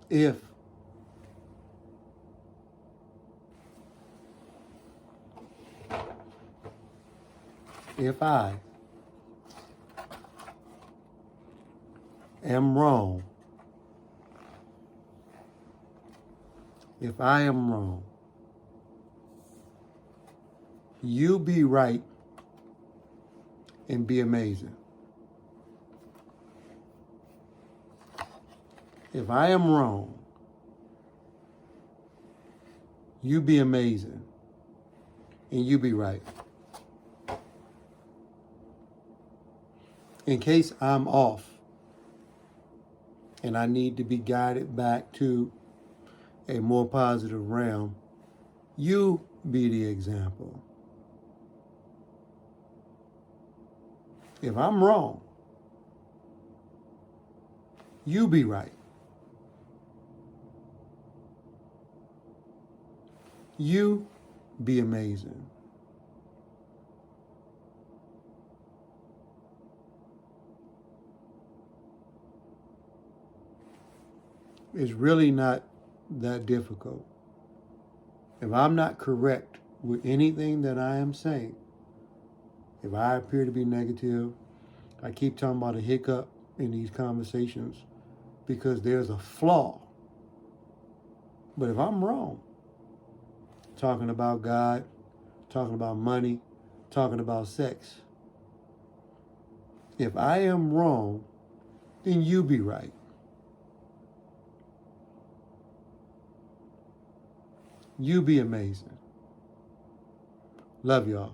If I am wrong, if I am wrong, you be right and be amazing. If I am wrong, you be amazing and you be right. In case I'm off and I need to be guided back to a more positive realm, you be the example. If I'm wrong, you be right. You be amazing. It's really not that difficult. If I'm not correct with anything that I am saying, if I appear to be negative, I keep talking about a hiccup in these conversations because there's a flaw. But if I'm wrong, talking about God, talking about money, talking about sex, if I am wrong, then you be right. You be amazing. Love y'all.